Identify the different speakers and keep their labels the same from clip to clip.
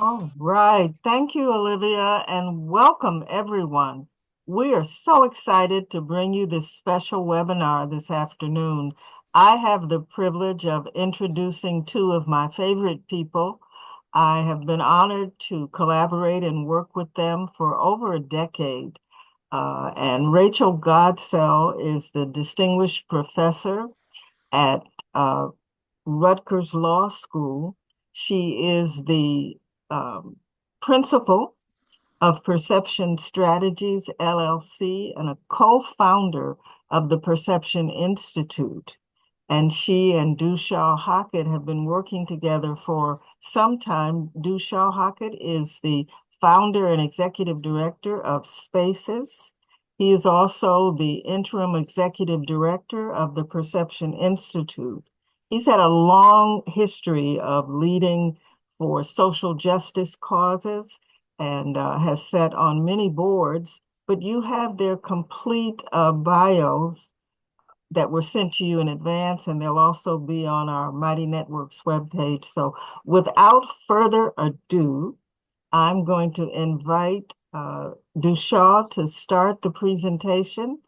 Speaker 1: All right. Thank you, Olivia, and welcome everyone. We are so excited to bring you this special webinar this afternoon. I have the privilege of introducing two of my favorite people. I have been honored to collaborate and work with them for over a decade. And Rachel Godsil is the Distinguished Professor at uh, Rutgers Law School. She is the um, principal of Perception Strategies, LLC, and a co-founder of the Perception Institute. And she and Dushaw Hockett have been working together for some time. Dushaw Hockett is the founder and executive director of Spaces. He is also the interim executive director of the Perception Institute. He's had a long history of leading for social justice causes and has sat on many boards, but you have their complete bios that were sent to you in advance, and they'll also be on our Mighty Networks webpage. So without further ado, I'm going to invite Dushaw to start the presentation.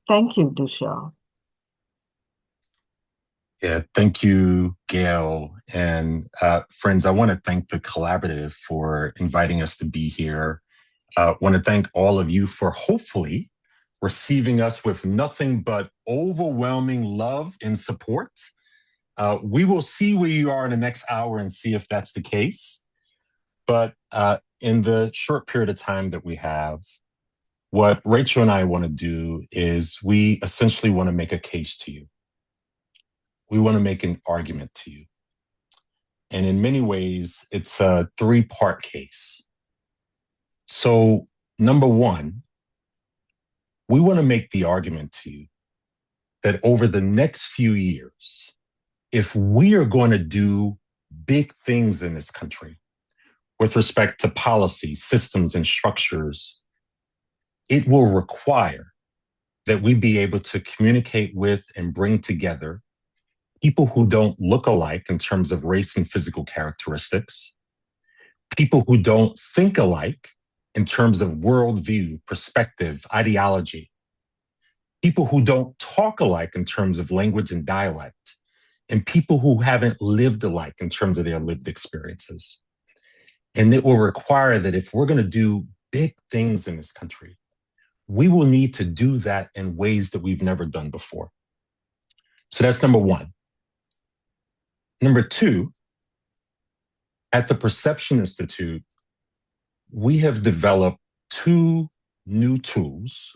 Speaker 1: Thank you, Dushaw.
Speaker 2: Yeah, thank you, Gail. And friends, I want to thank the collaborative for inviting us to be here. I want to thank all of you for hopefully receiving us with nothing but overwhelming love and support. We will see where you are in the next hour and see if that's the case. But in the short period of time that we have, what Rachel and I want to do is we essentially want to make a case to you. We want to make an argument to you. And in many ways, it's a three-part case. So, number one, we want to make the argument to you that over the next few years, if we are going to do big things in this country with respect to policy, systems, and structures, it will require that we be able to communicate with and bring together people who don't look alike in terms of race and physical characteristics, people who don't think alike in terms of worldview, perspective, ideology, people who don't talk alike in terms of language and dialect, and people who haven't lived alike in terms of their lived experiences. And it will require that if we're going to do big things in this country, we will need to do that in ways that we've never done before. So that's number one. Number two, at the Perception Institute, we have developed two new tools,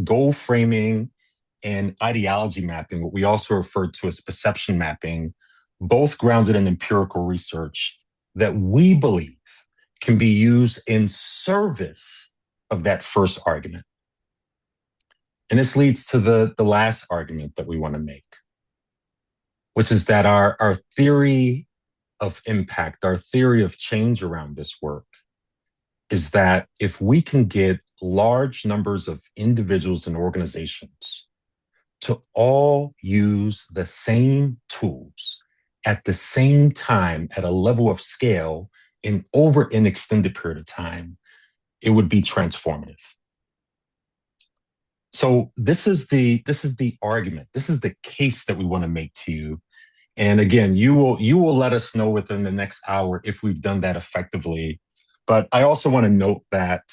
Speaker 2: goal framing and ideology mapping, what we also refer to as perception mapping, both grounded in empirical research that we believe can be used in service of that first argument. And this leads to the last argument that we want to make, which is that our theory of impact, our theory of change around this work is that if we can get large numbers of individuals and organizations to all use the same tools at the same time at a level of scale in over an extended period of time, it would be transformative. So this is the argument. This is the case that we want to make to you. And again, you will let us know within the next hour if we've done that effectively. But I also want to note that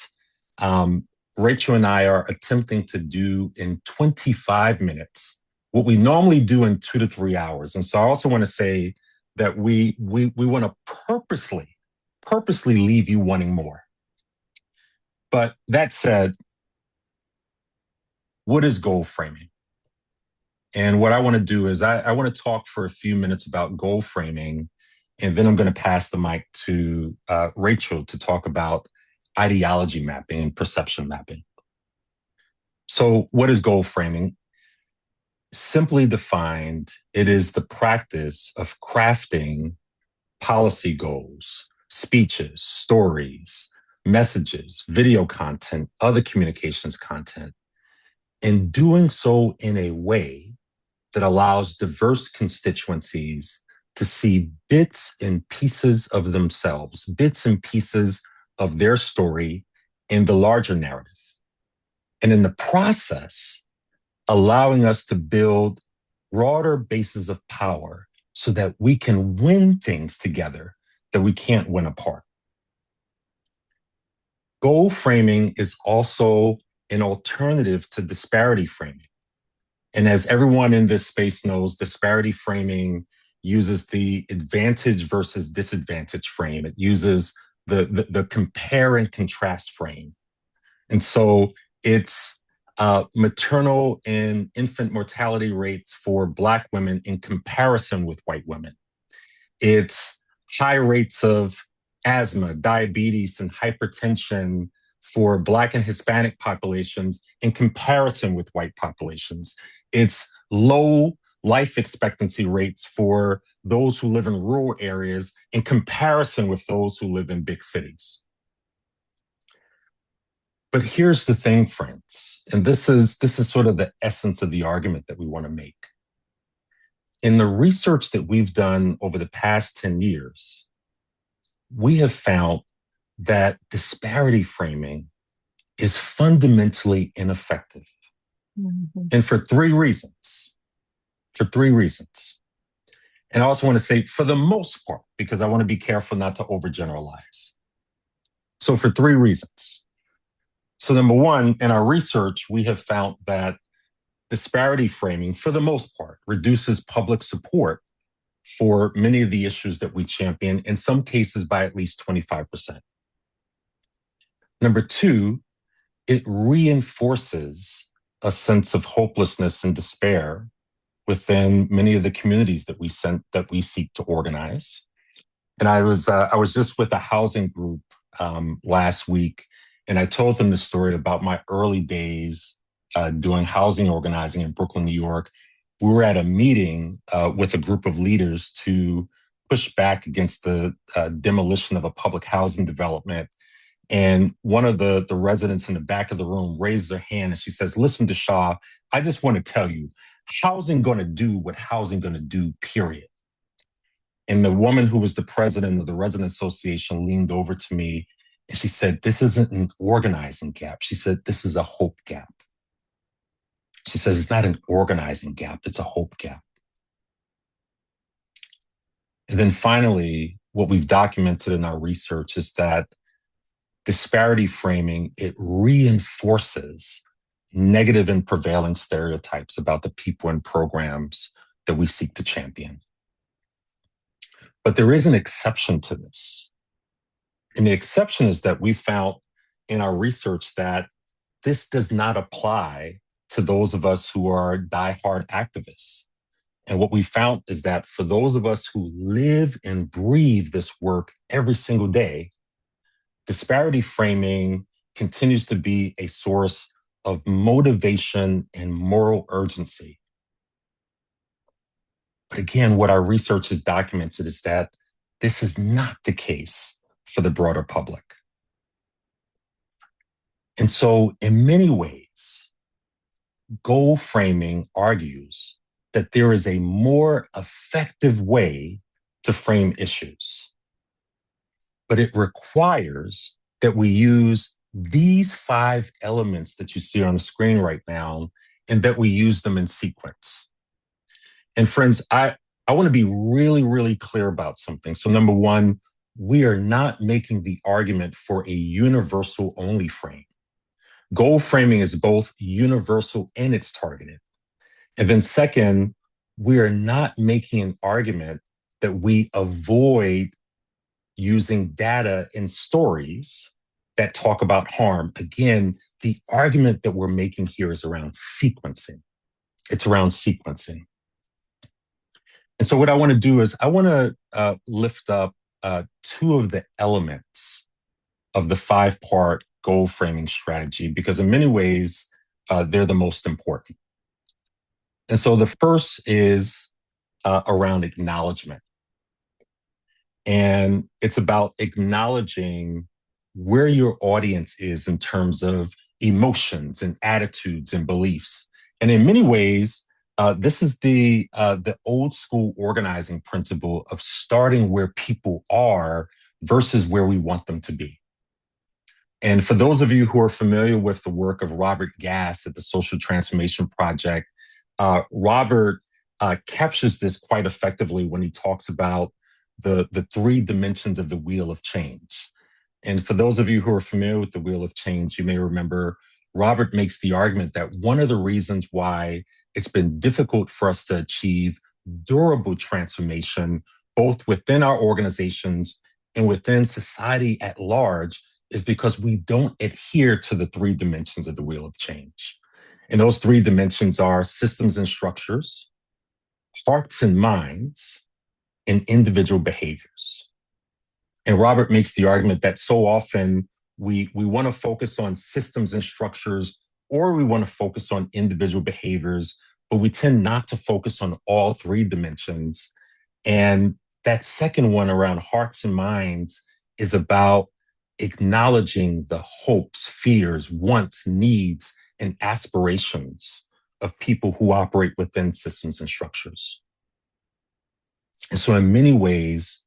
Speaker 2: Rachel and I are attempting to do in 25 minutes what we normally do in 2 to 3 hours. And so I also want to say that we want to purposely leave you wanting more. But that said, what is goal framing? And what I want to do is I want to talk for a few minutes about goal framing, and then I'm going to pass the mic to Rachel to talk about ideology mapping and perception mapping. So what is goal framing? Simply defined, it is the practice of crafting policy goals, speeches, stories, messages, video content, other communications content, and doing so in a way that allows diverse constituencies to see bits and pieces of themselves, bits and pieces of their story in the larger narrative. And in the process, allowing us to build broader bases of power so that we can win things together that we can't win apart. Goal framing is also an alternative to disparity framing. And as everyone in this space knows, disparity framing uses the advantage versus disadvantage frame. It uses the compare and contrast frame. And so it's maternal and infant mortality rates for Black women in comparison with white women. It's high rates of asthma, diabetes, and hypertension for Black and Hispanic populations in comparison with white populations. It's low life expectancy rates for those who live in rural areas in comparison with those who live in big cities. But here's the thing, friends, and this is sort of the essence of the argument that we want to make. In the research that we've done over the past 10 years, we have found that disparity framing is fundamentally ineffective. Mm-hmm. And for three reasons. And I also want to say, for the most part, because I want to be careful not to overgeneralize. So for three reasons. So number one, in our research, we have found that disparity framing, for the most part, reduces public support for many of the issues that we champion, in some cases by at least 25%. Number two, it reinforces a sense of hopelessness and despair within many of the communities that we seek to organize. And I was just with a housing group last week, and I told them the story about my early days doing housing organizing in Brooklyn, New York. We were at a meeting with a group of leaders to push back against the demolition of a public housing development. And one of the residents in the back of the room raised their hand and she says, "Listen, Dushaw, I just want to tell you, housing going to do what housing going to do, period." And the woman who was the president of the resident association leaned over to me and she said, "This isn't an organizing gap." She said, "This is a hope gap." She says, "It's not an organizing gap, it's a hope gap." And then finally, what we've documented in our research is that disparity framing, it reinforces negative and prevailing stereotypes about the people and programs that we seek to champion. But there is an exception to this. And the exception is that we found in our research that this does not apply to those of us who are diehard activists. And what we found is that for those of us who live and breathe this work every single day, disparity framing continues to be a source of motivation and moral urgency. But again, what our research has documented is that this is not the case for the broader public. And so in many ways, goal framing argues that there is a more effective way to frame issues. But it requires that we use these 5 elements that you see on the screen right now, and that we use them in sequence. And friends, I want to be really, really clear about something. So number one, we are not making the argument for a universal only frame. Goal framing is both universal and it's targeted. And then second, we are not making an argument that we avoid using data and stories that talk about harm. Again, the argument that we're making here is around sequencing. It's around sequencing. And so what I want to do is I want to lift up 2 of the elements of the 5-part goal framing strategy, because in many ways, they're the most important. And so the first is around acknowledgement. And it's about acknowledging where your audience is in terms of emotions and attitudes and beliefs. And in many ways, This is the old school organizing principle of starting where people are versus where we want them to be. And for those of you who are familiar with the work of Robert Gass at the Social Transformation Project, Robert captures this quite effectively when he talks about the three dimensions of the wheel of change. And for those of you who are familiar with the wheel of change, you may remember Robert makes the argument that one of the reasons why it's been difficult for us to achieve durable transformation, both within our organizations and within society at large, is because we don't adhere to the three dimensions of the wheel of change. And those three dimensions are systems and structures, hearts and minds, and individual behaviors. And Robert makes the argument that so often we want to focus on systems and structures, or we want to focus on individual behaviors, but we tend not to focus on all three dimensions. And that second one around hearts and minds is about acknowledging the hopes, fears, wants, needs, and aspirations of people who operate within systems and structures. And so in many ways,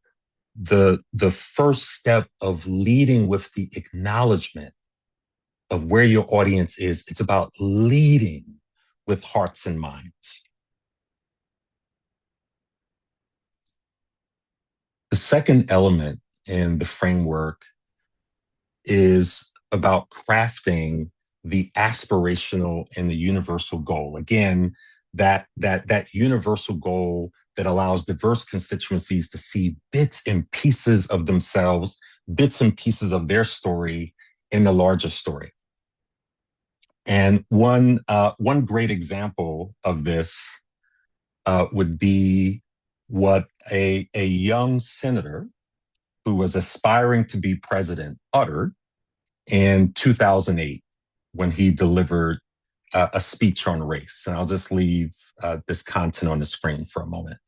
Speaker 2: the first step of leading with the acknowledgement of where your audience is, it's about leading with hearts and minds. The second element in the framework is about crafting the aspirational and the universal goal. Again, that universal goal that allows diverse constituencies to see bits and pieces of themselves, bits and pieces of their story in the larger story. And one great example of this would be what a young senator who was aspiring to be president uttered in 2008 when he delivered a speech on race. And I'll just leave this content on the screen for a moment.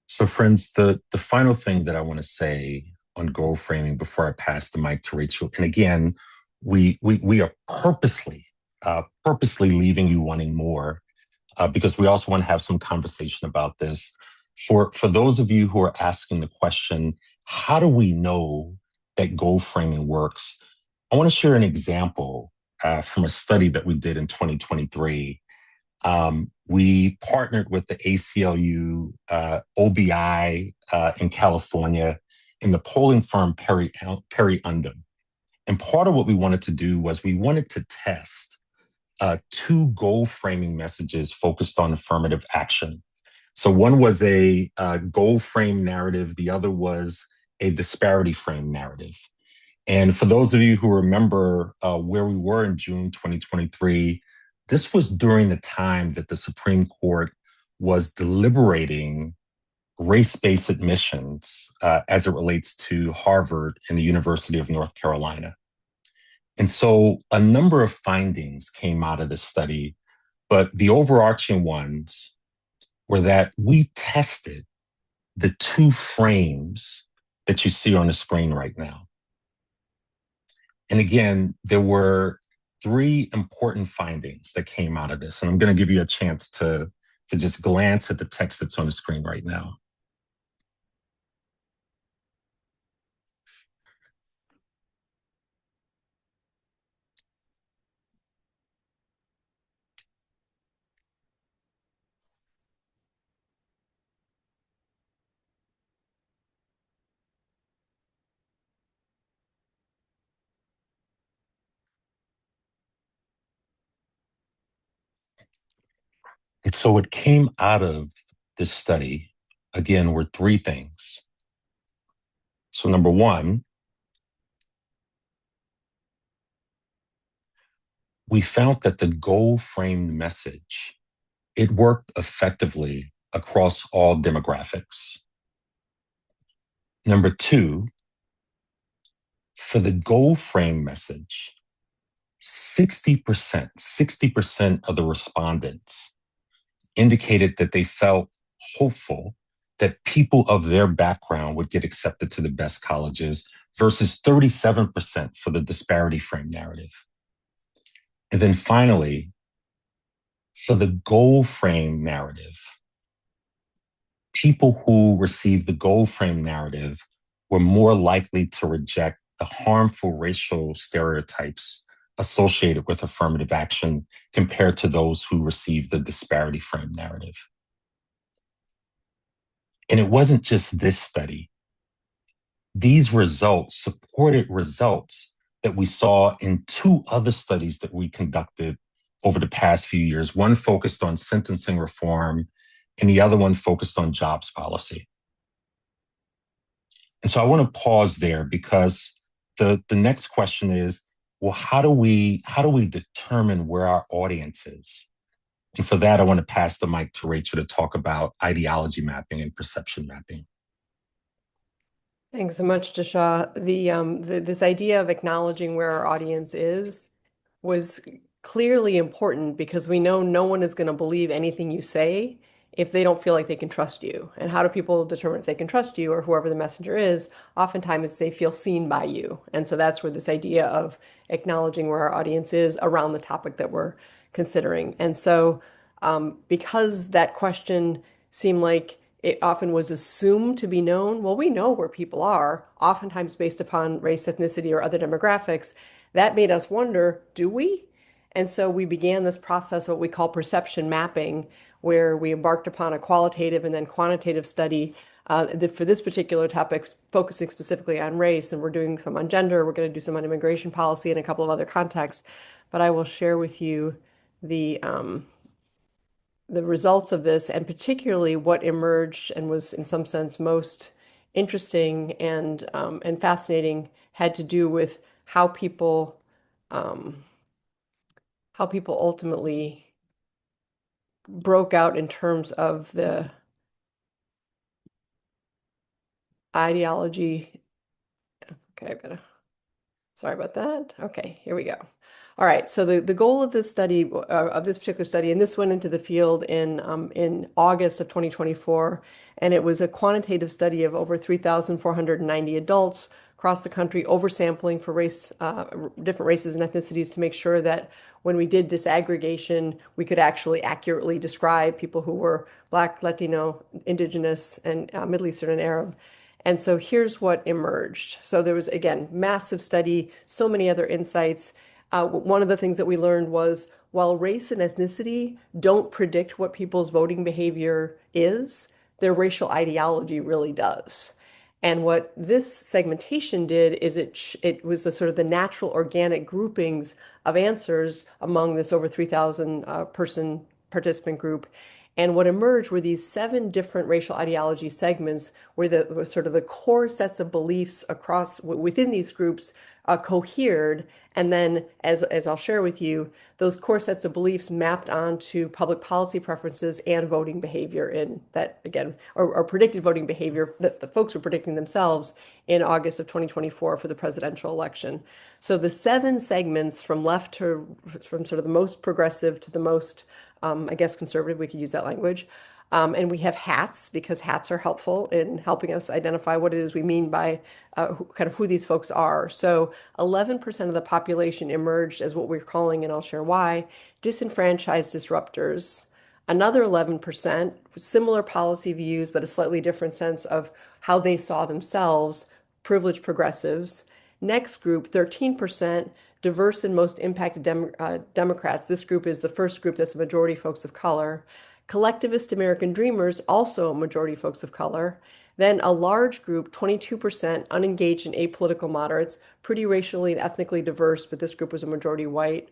Speaker 2: So, friends, the final thing that I want to say on goal framing before I pass the mic to Rachel, and again, we are purposely leaving you wanting more because we also want to have some conversation about this. For those of you who are asking the question, how do we know that goal framing works? I want to share an example from a study that we did in 2023. We partnered with the ACLU, OBI in California, and the polling firm Perry Undum. And part of what we wanted to do was we wanted to test two goal framing messages focused on affirmative action. So one was a goal frame narrative, the other was a disparity frame narrative. And for those of you who remember where we were in June 2023, this was during the time that the Supreme Court was deliberating race-based admissions as it relates to Harvard and the University of North Carolina. And so a number of findings came out of this study, but the overarching ones were that we tested the two frames that you see on the screen right now. And again, there were three important findings that came out of this. And I'm going to give you a chance to just glance at the text that's on the screen right now. And so what came out of this study, again, were three things. So number one, we found that the goal framed message, it worked effectively across all demographics. Number two, for the goal frame message, 60% of the respondents indicated that they felt hopeful that people of their background would get accepted to the best colleges versus 37% for the disparity frame narrative. And then finally, for the goal frame narrative, people who received the goal frame narrative were more likely to reject the harmful racial stereotypes associated with affirmative action compared to those who received the disparity frame narrative. And it wasn't just this study. These results supported results that we saw in two other studies that we conducted over the past few years. One focused on sentencing reform, and the other one focused on jobs policy. And so I want to pause there because the next question is, well, how do we determine where our audience is? And for that, I want to pass the mic to Rachel to talk about ideology mapping and perception mapping.
Speaker 3: Thanks so much, Dushaw. This idea of acknowledging where our audience is was clearly important because we know no one is going to believe anything you say if they don't feel like they can trust you. And how do people determine if they can trust you or whoever the messenger is? Oftentimes it's they feel seen by you. And so that's where this idea of acknowledging where our audience is around the topic that we're considering. And so because that question seemed like it often was assumed to be known. Well, we know where people are, oftentimes based upon race, ethnicity, or other demographics. That made us wonder, do we? And so we began this process, what we call perception mapping, where we embarked upon a qualitative and then quantitative study for this particular topic, focusing specifically on race. And we're doing some on gender. We're going to do some on immigration policy and a couple of other contexts. But I will share with you the results of this, and particularly what emerged and was in some sense most interesting and fascinating, had to do with um, how people ultimately broke out in terms of the ideology. Okay, sorry about that. Okay, here we go. All right, so the goal of this study, of this particular study, and this went into the field in August of 2024, and it was a quantitative study of over 3,490 adults across the country, oversampling for different races and ethnicities to make sure that when we did disaggregation, we could actually accurately describe people who were Black, Latino, Indigenous, and Middle Eastern and Arab. And so here's what emerged. So there was, again, massive study, so many other insights. One of the things that we learned was while race and ethnicity don't predict what people's voting behavior is, their racial ideology really does. And what this segmentation did is it was the sort of the natural organic groupings of answers among this over 3,000 person participant group. And what emerged were these 7 different racial ideology segments where the sort of the core sets of beliefs within these groups cohered. And then, as I'll share with you, those core sets of beliefs mapped onto public policy preferences and voting behavior in that, again, or predicted voting behavior that the folks were predicting themselves in August of 2024 for the presidential election. So the 7 segments from sort of the most progressive to the most I guess conservative, we could use that language. And we have hats because hats are helpful in helping us identify what it is we mean by kind of who these folks are. So 11% of the population emerged as what we're calling, and I'll share why, disenfranchised disruptors. Another 11%, similar policy views, but a slightly different sense of how they saw themselves, privileged progressives. Next group, 13%, diverse and most impacted Democrats. This group is the first group that's a majority folks of color. Collectivist American Dreamers, also a majority folks of color. Then a large group, 22%, unengaged and apolitical moderates, pretty racially and ethnically diverse, but this group was a majority white.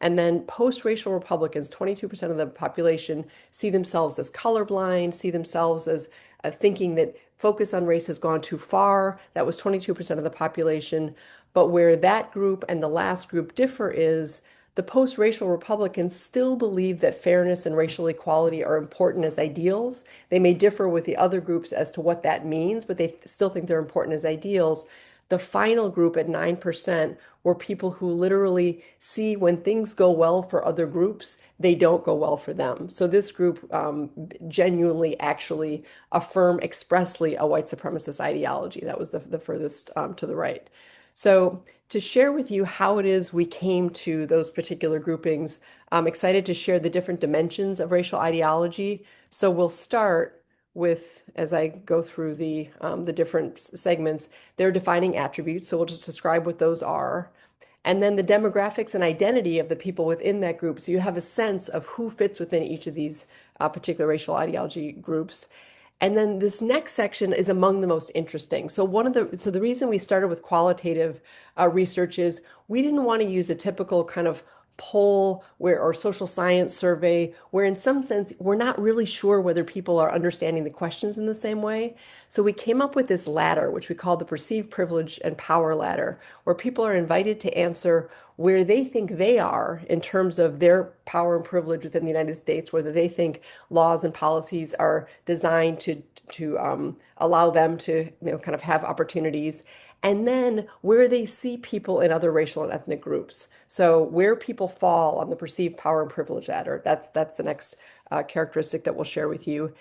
Speaker 3: And then post-racial Republicans, 22% of the population, see themselves as colorblind, see themselves as thinking that focus on race has gone too far. That was 22% of the population. But where that group and the last group differ is The post-racial Republicans still believe that fairness and racial equality are important as ideals. They may differ with the other groups as to what that means, but they still think they're important as ideals. The final group at 9% were people who literally see when things go well for other groups, they don't go well for them. So this group genuinely actually affirm expressly a white supremacist ideology. That was the furthest to the right. So to share with you how it is we came to those particular groupings, I'm excited to share the different dimensions of racial ideology. So we'll start with, as I go through the different segments, their defining attributes. So we'll just describe what those are. And then the demographics and identity of the people within that group. So you have a sense of who fits within each of these particular racial ideology groups. And then this next section is among the most interesting. So the reason we started with qualitative research is we didn't want to use a typical kind of poll or social science survey where in some sense we're not really sure whether people are understanding the questions in the same way. So we came up with this ladder, which we call the perceived privilege and power ladder, where people are invited to answer where they think they are in terms of their power and privilege within the United States, whether they think laws and policies are designed to allow them to kind of have opportunities, and then where they see people in other racial and ethnic groups. So where people fall on the perceived power and privilege ladder, that's the next characteristic that we'll share with you.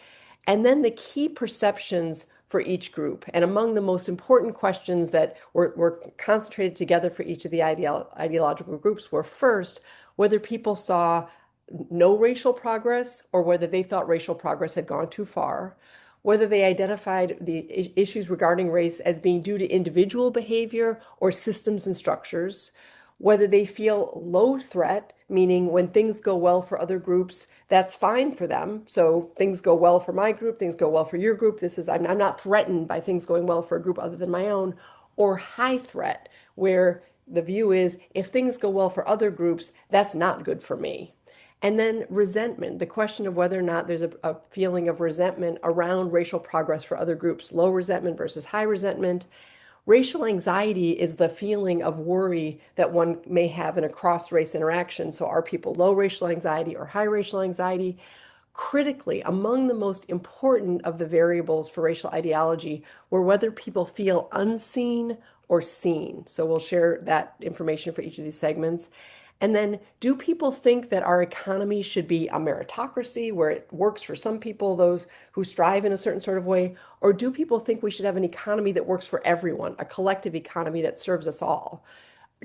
Speaker 3: And then the key perceptions for each group. And among the most important questions that were concentrated together for each of the ideological groups were first, whether people saw no racial progress or whether they thought racial progress had gone too far, whether they identified the issues regarding race as being due to individual behavior or systems and structures, whether they feel low threat, meaning when things go well for other groups, that's fine for them. So things go well for my group, things go well for your group. I'm not threatened by things going well for a group other than my own, or high threat, where the view is if things go well for other groups, that's not good for me. And then resentment, the question of whether or not there's a feeling of resentment around racial progress for other groups, low resentment versus high resentment. Racial anxiety is the feeling of worry that one may have in a cross-race interaction. So are people low racial anxiety or high racial anxiety? Critically, among the most important of the variables for racial ideology were whether people feel unseen or seen. So we'll share that information for each of these segments. And then, do people think that our economy should be a meritocracy where it works for some people, those who strive in a certain sort of way? Or do people think we should have an economy that works for everyone, a collective economy that serves us all?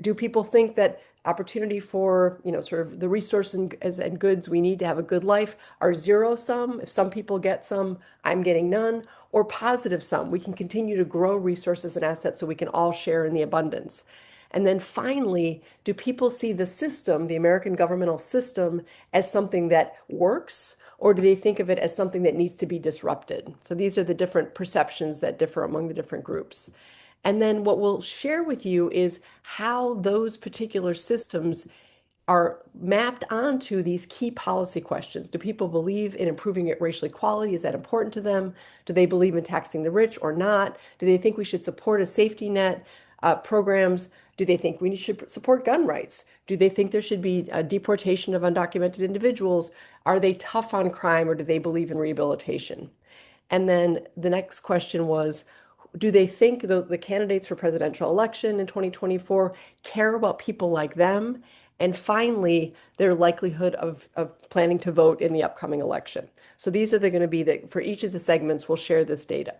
Speaker 3: Do people think that opportunity for, sort of the resources and goods we need to have a good life are zero sum? If some people get some, I'm getting none, or positive sum? We can continue to grow resources and assets so we can all share in the abundance. And then finally, do people see the system, the American governmental system, as something that works, or do they think of it as something that needs to be disrupted? So these are the different perceptions that differ among the different groups. And then what we'll share with you is how those particular systems are mapped onto these key policy questions. Do people believe in improving racial equality? Is that important to them? Do they believe in taxing the rich or not? Do they think we should support a safety net programs? Do they think we should support gun rights? Do they think there should be a deportation of undocumented individuals? Are they tough on crime or do they believe in rehabilitation? And then the next question was, do they think the candidates for presidential election in 2024 care about people like them? And finally, their likelihood of planning to vote in the upcoming election. So these are going to be for each of the segments, we'll share this data.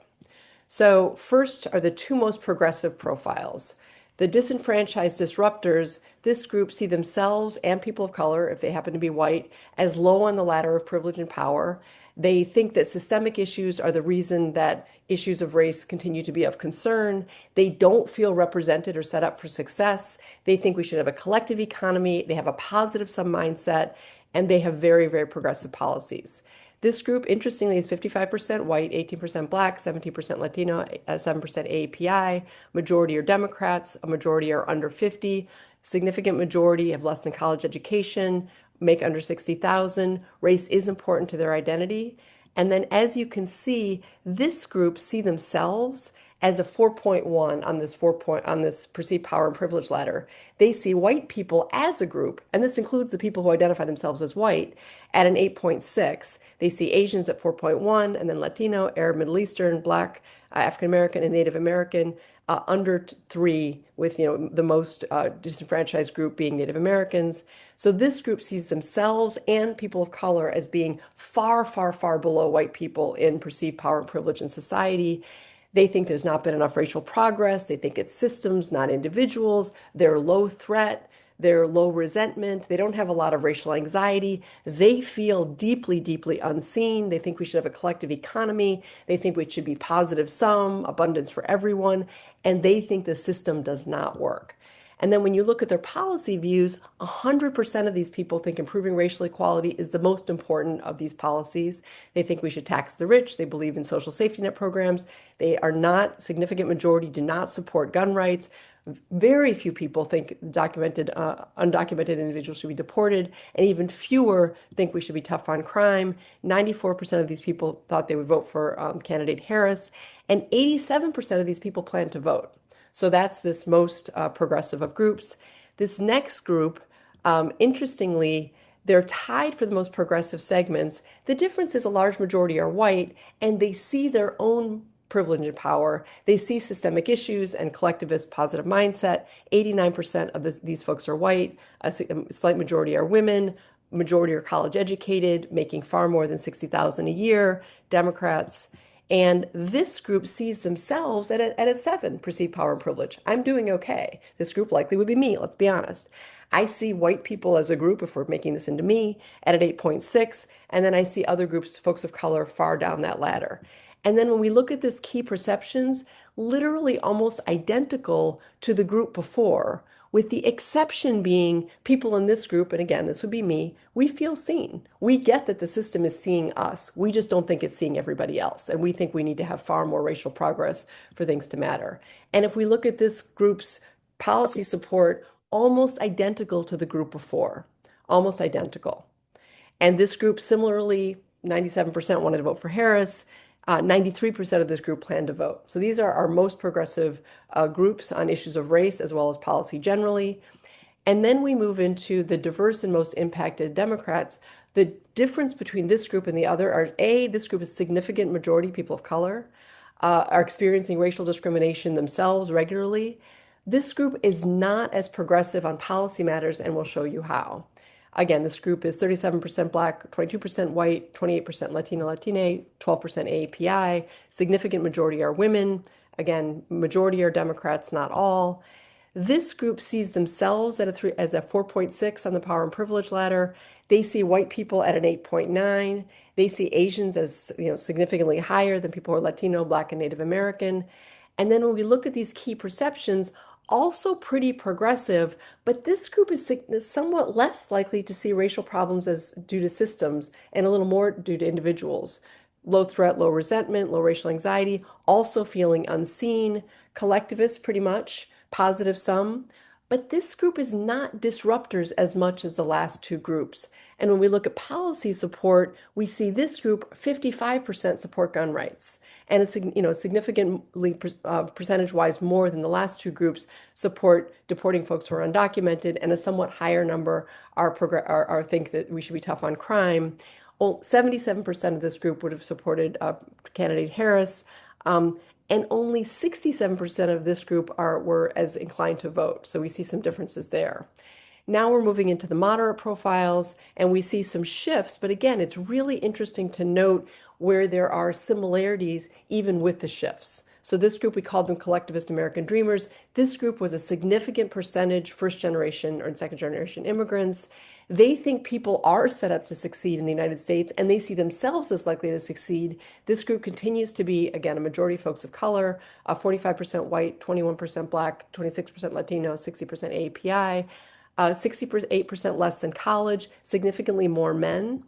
Speaker 3: So first are the two most progressive profiles. The disenfranchised disruptors, this group see themselves and people of color, if they happen to be white, as low on the ladder of privilege and power. They think that systemic issues are the reason that issues of race continue to be of concern. They don't feel represented or set up for success. They think we should have a collective economy. They have a positive sum mindset, and they have very, very progressive policies. This group, interestingly, is 55% white, 18% black, 17% Latino, 7% AAPI. Majority are Democrats, a majority are under 50. Significant majority have less than college education, make under 60,000. Race is important to their identity. And then as you can see, this group see themselves as a 4.1 on this perceived power and privilege ladder. They see white people as a group, and this includes the people who identify themselves as white, at an 8.6. They see Asians at 4.1, and then Latino, Arab, Middle Eastern, Black, African American, and Native American under 3, with the most disenfranchised group being Native Americans. So this group sees themselves and people of color as being far, far, far below white people in perceived power and privilege in society. They think there's not been enough racial progress. They think it's systems, not individuals. They're low threat. They're low resentment. They don't have a lot of racial anxiety. They feel deeply, deeply unseen. They think we should have a collective economy. They think we should be positive sum, abundance for everyone. And they think the system does not work. And then when you look at their policy views, 100% of these people think improving racial equality is the most important of these policies. They think we should tax the rich. They believe in social safety net programs. They are not, significant majority do not support gun rights. Very few people think undocumented individuals should be deported, and even fewer think we should be tough on crime. 94% of these people thought they would vote for candidate Harris, and 87% of these people plan to vote. So that's this most progressive of groups. This next group, interestingly, they're tied for the most progressive segments. The difference is a large majority are white, and they see their own privilege and power. They see systemic issues and collectivist positive mindset. 89% of these folks are white. A slight majority are women. Majority are college educated, making far more than $60,000 a year. Democrats. And this group sees themselves at a 7, perceived power and privilege. I'm doing okay. This group likely would be me, let's be honest. I see white people as a group, if we're making this into me, at an 8.6. And then I see other groups, folks of color, far down that ladder. And then when we look at this key perceptions, literally almost identical to the group before, with the exception being people in this group, and again, this would be me, we feel seen. We get that the system is seeing us. We just don't think it's seeing everybody else. And we think we need to have far more racial progress for things to matter. And if we look at this group's policy support, almost identical to the group before, almost identical. And this group similarly, 97% wanted to vote for Harris. 93% of this group plan to vote. So these are our most progressive groups on issues of race as well as policy generally. And then we move into the diverse and most impacted Democrats. The difference between this group and the other are, this group is significant majority people of color, are experiencing racial discrimination themselves regularly. This group is not as progressive on policy matters, and we'll show you how. Again, this group is 37% Black, 22% white, 28% Latino, Latine, 12% AAPI. Significant majority are women. Again, majority are Democrats, not all. This group sees themselves as a 4.6 on the power and privilege ladder. They see white people at an 8.9. They see Asians as significantly higher than people who are Latino, Black, and Native American. And then when we look at these key perceptions, also pretty progressive, but this group is somewhat less likely to see racial problems as due to systems and a little more due to individuals. Low threat, low resentment, low racial anxiety, also feeling unseen, collectivists pretty much, positive sum. But this group is not disruptors as much as the last two groups. And when we look at policy support, we see this group 55% support gun rights, and significantly percentage-wise more than the last two groups support deporting folks who are undocumented, and a somewhat higher number are think that we should be tough on crime. 77% of this group would have supported candidate Harris. And only 67% of this group were as inclined to vote. So we see some differences there. Now we're moving into the moderate profiles, and we see some shifts. But again, it's really interesting to note where there are similarities even with the shifts. So this group, we called them collectivist American dreamers. This group was a significant percentage first generation or second generation immigrants. They think people are set up to succeed in the United States, and they see themselves as likely to succeed. This group continues to be, again, a majority of folks of color, 45% white, 21% Black, 26% Latino, 60% AAPI, 68% less than college, significantly more men.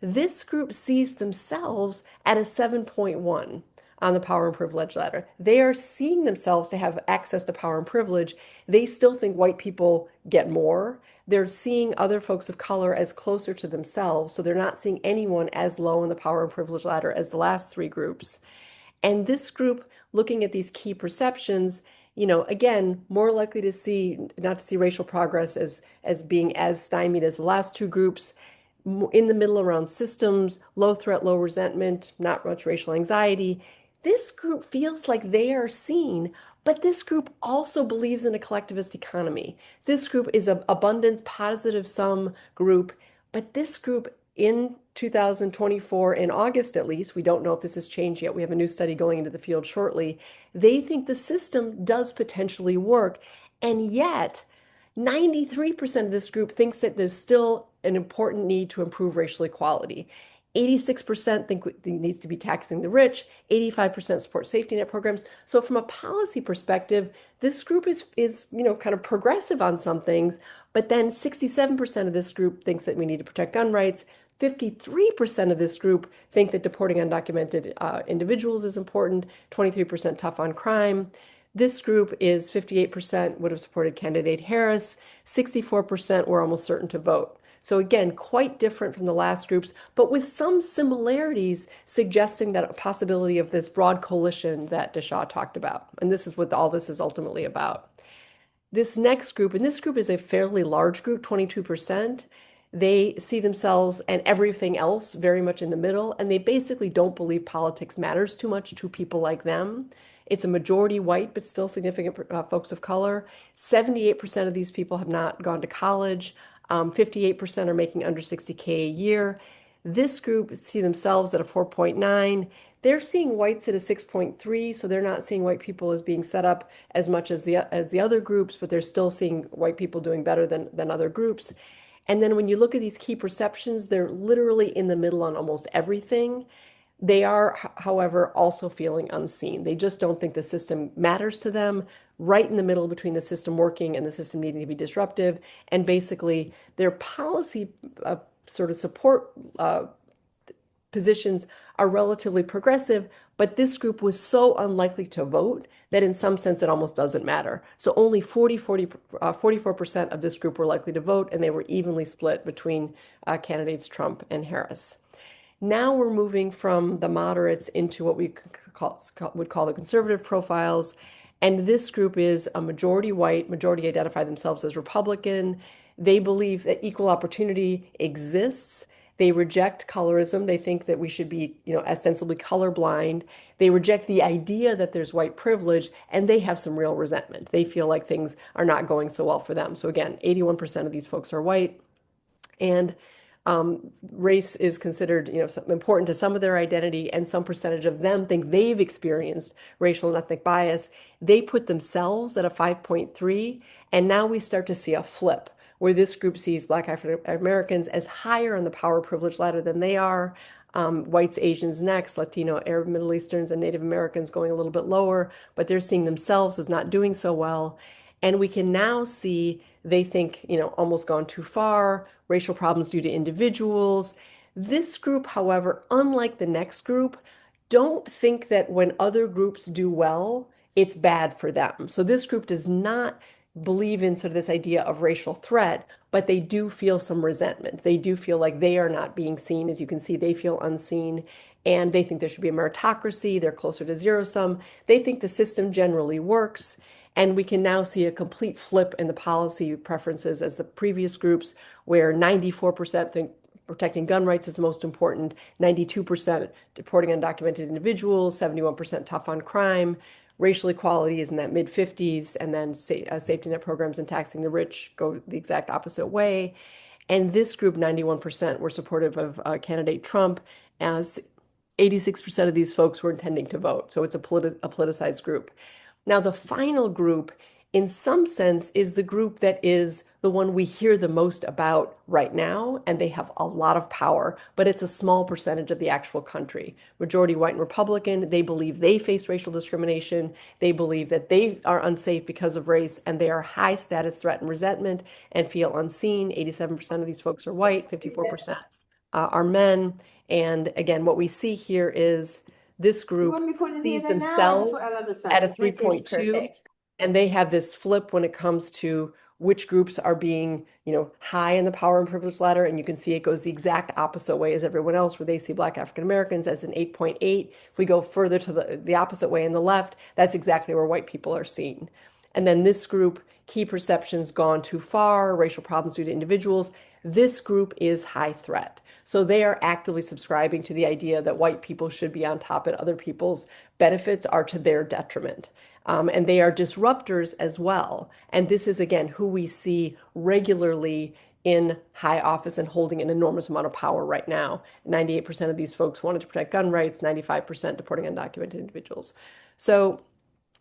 Speaker 3: This group sees themselves at a 7.1 on the power and privilege ladder. They are seeing themselves to have access to power and privilege. They still think white people get more. They're seeing other folks of color as closer to themselves, so they're not seeing anyone as low in the power and privilege ladder as the last three groups. And this group, looking at these key perceptions, again, more likely to see, not to see racial progress as being as stymied as the last two groups, in the middle around systems, low threat, low resentment, not much racial anxiety. This group feels like they are seen, but this group also believes in a collectivist economy. This group is an abundance, positive sum group, but this group in 2024, in August at least, we don't know if this has changed yet. We have a new study going into the field shortly. They think the system does potentially work, and yet 93% of this group thinks that there's still an important need to improve racial equality. 86% think it needs to be taxing the rich, 85% support safety net programs. So from a policy perspective, this group is kind of progressive on some things, but then 67% of this group thinks that we need to protect gun rights. 53% of this group think that deporting undocumented individuals is important, 23% tough on crime. This group is 58% would have supported candidate Harris, 64% were almost certain to vote. So again, quite different from the last groups, but with some similarities suggesting that a possibility of this broad coalition that Dushaw talked about. And this is what all this is ultimately about. This next group, and this group is a fairly large group, 22%. They see themselves and everything else very much in the middle, and they basically don't believe politics matters too much to people like them. It's a majority white, but still significant folks of color. 78% of these people have not gone to college. 58% are making under 60K a year. This group see themselves at a 4.9. They're seeing whites at a 6.3, so they're not seeing white people as being set up as much as the other groups, but they're still seeing white people doing better than other groups. And then when you look at these key perceptions, they're literally in the middle on almost everything. They are, however, also feeling unseen. They just don't think the system matters to them, right in the middle between the system working and the system needing to be disruptive. And basically, their policy sort of support positions are relatively progressive, but this group was so unlikely to vote that in some sense it almost doesn't matter. So only 44% of this group were likely to vote, and they were evenly split between candidates Trump and Harris. Now we're moving from the moderates into what we would call the conservative profiles. And this group is a majority white, majority identify themselves as Republican. They believe that equal opportunity exists. They reject colorism. They think that we should be, ostensibly colorblind. They reject the idea that there's white privilege, and they have some real resentment. They feel like things are not going so well for them. So again, 81% of these folks are white. And race is considered, important to some of their identity, and some percentage of them think they've experienced racial and ethnic bias. They put themselves at a 5.3, and now we start to see a flip where this group sees Black African Americans as higher on the power privilege ladder than they are. Whites, Asians next, Latino, Arab, Middle Easterns, and Native Americans going a little bit lower, but they're seeing themselves as not doing so well. And we can now see they think, almost gone too far, racial problems due to individuals. This group, however, unlike the next group, don't think that when other groups do well, it's bad for them. So this group does not believe in sort of this idea of racial threat, but they do feel some resentment. They do feel like they are not being seen. As you can see, they feel unseen, and they think there should be a meritocracy. They're closer to zero sum. They think the system generally works. And we can now see a complete flip in the policy preferences as the previous groups, where 94% think protecting gun rights is the most important, 92% deporting undocumented individuals, 71% tough on crime. Racial equality is in that mid-50s, and then safety net programs and taxing the rich go the exact opposite way. And this group, 91%, were supportive of candidate Trump, as 86% of these folks were intending to vote. So it's a politicized group. Now, the final group, in some sense, is the group that is the one we hear the most about right now, and they have a lot of power, but it's a small percentage of the actual country. Majority white and Republican, they believe they face racial discrimination. They believe that they are unsafe because of race, and they are high status threat and resentment and feel unseen. 87% of these folks are white, 54% are men. And again, what we see here is this group sees themselves at a 3.2, and they have this flip when it comes to which groups are being, high in the power and privilege ladder. And you can see it goes the exact opposite way as everyone else, where they see Black African Americans as an 8.8. If we go further to the opposite way in the left, that's exactly where white people are seen. And then this group, key perceptions gone too far, racial problems due to individuals. This group is high threat. So they are actively subscribing to the idea that white people should be on top and other people's benefits are to their detriment. And they are disruptors as well. And this is, again, who we see regularly in high office and holding an enormous amount of power right now. 98% of these folks wanted to protect gun rights, 95% deporting undocumented individuals. So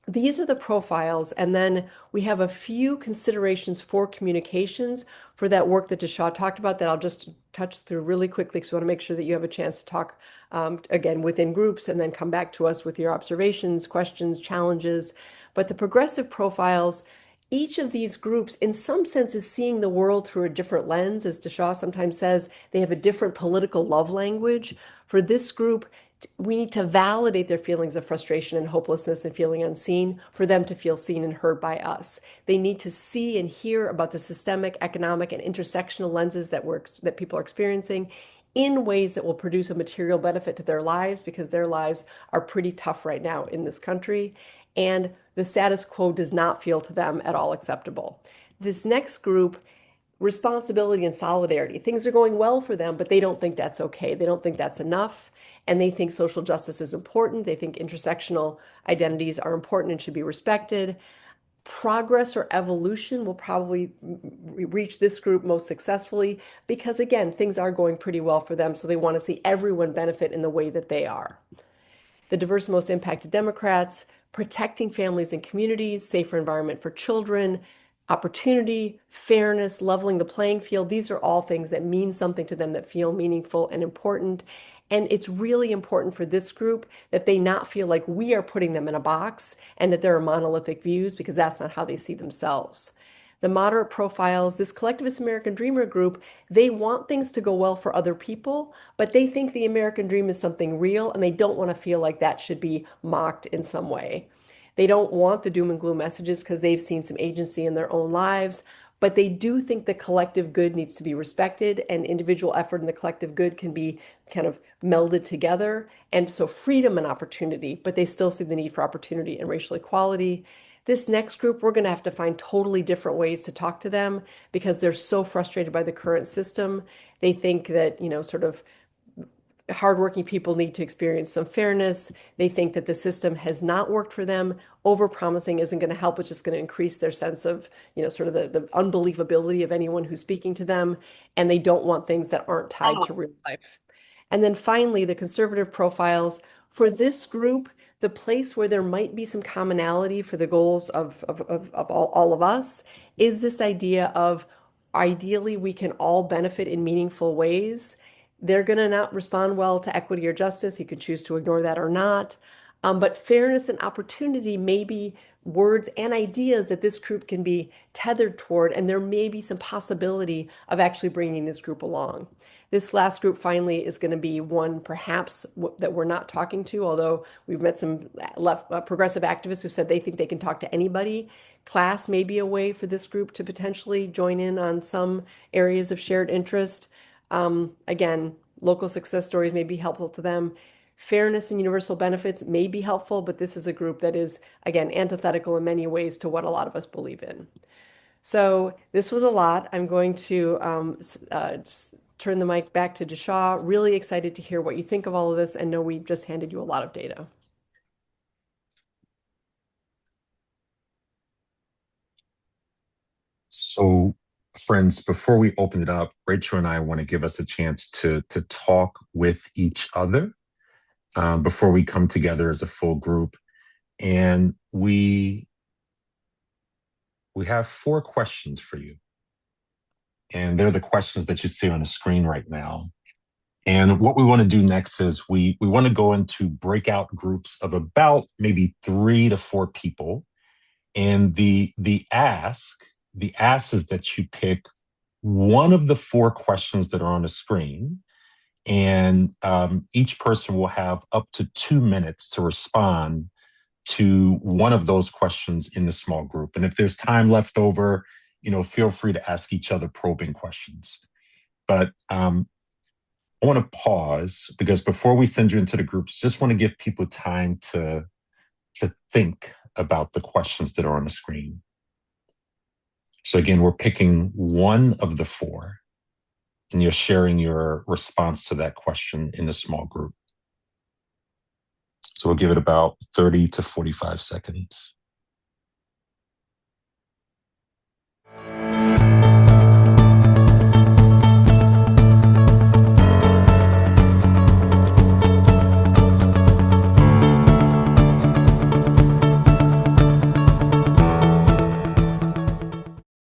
Speaker 3: these are the profiles, and then we have a few considerations for communications for that work that Dushaw talked about that I'll just touch through really quickly because we want to make sure that you have a chance to talk again within groups and then come back to us with your observations, questions, challenges. But the progressive profiles, each of these groups in some sense is seeing the world through a different lens. As Dushaw sometimes says, they have a different political love language. For this group, we need to validate their feelings of frustration and hopelessness and feeling unseen for them to feel seen and heard by us. They need to see and hear about the systemic, economic, and intersectional lenses that people are experiencing in ways that will produce a material benefit to their lives, because their lives are pretty tough right now in this country. And the status quo does not feel to them at all acceptable. This next group, responsibility and solidarity. Things are going well for them, but they don't think that's okay. They don't think that's enough. And they think social justice is important. They think intersectional identities are important and should be respected. Progress or evolution will probably reach this group most successfully because, again, things are going pretty well for them. So they want to see everyone benefit in the way that they are. The diverse most impacted Democrats, protecting families and communities, safer environment for children, opportunity, fairness, leveling the playing field. These are all things that mean something to them, that feel meaningful and important. And it's really important for this group that they not feel like we are putting them in a box and that there are monolithic views, because that's not how they see themselves. The moderate profiles, this collectivist American dreamer group, they want things to go well for other people, but they think the American dream is something real and they don't want to feel like that should be mocked in some way. They don't want the doom and gloom messages because they've seen some agency in their own lives, but they do think the collective good needs to be respected and individual effort and the collective good can be kind of melded together. And so freedom and opportunity, but they still see the need for opportunity and racial equality. This next group, we're going to have to find totally different ways to talk to them because they're so frustrated by the current system. They think that, sort of hardworking people need to experience some fairness. They think that the system has not worked for them. Overpromising isn't going to help. It's just going to increase their sense of, sort of the unbelievability of anyone who's speaking to them. And they don't want things that aren't tied to real life. And then finally, the conservative profiles. For this group, the place where there might be some commonality for the goals of all of us is this idea of ideally we can all benefit in meaningful ways. They're going to not respond well to equity or justice. You can choose to ignore that or not. But fairness and opportunity may be words and ideas that this group can be tethered toward, and there may be some possibility of actually bringing this group along. This last group finally is going to be one perhaps that we're not talking to, although we've met some progressive activists who said they think they can talk to anybody. Class may be a way for this group to potentially join in on some areas of shared interest. Again, local success stories may be helpful to them. Fairness and universal benefits may be helpful, but this is a group that is, again, antithetical in many ways to what a lot of us believe in. So this was a lot. I'm going to turn the mic back to Dushaw. Really excited to hear what you think of all of this and know we just handed you a lot of data.
Speaker 2: So, friends, before we open it up, Rachel and I want to give us a chance to talk with each other before we come together as a full group. And we have 4 questions for you. And they're the questions that you see on the screen right now. And what we want to do next is we want to go into breakout groups of about maybe 3 to 4 people. And the ask is that you pick one of the 4 questions that are on the screen. And each person will have up to 2 minutes to respond to one of those questions in the small group. And if there's time left over, feel free to ask each other probing questions. But I want to pause because before we send you into the groups, just want to give people time to think about the questions that are on the screen. So again, we're picking one of the four, and you're sharing your response to that question in the small group. So we'll give it about 30 to 45 seconds.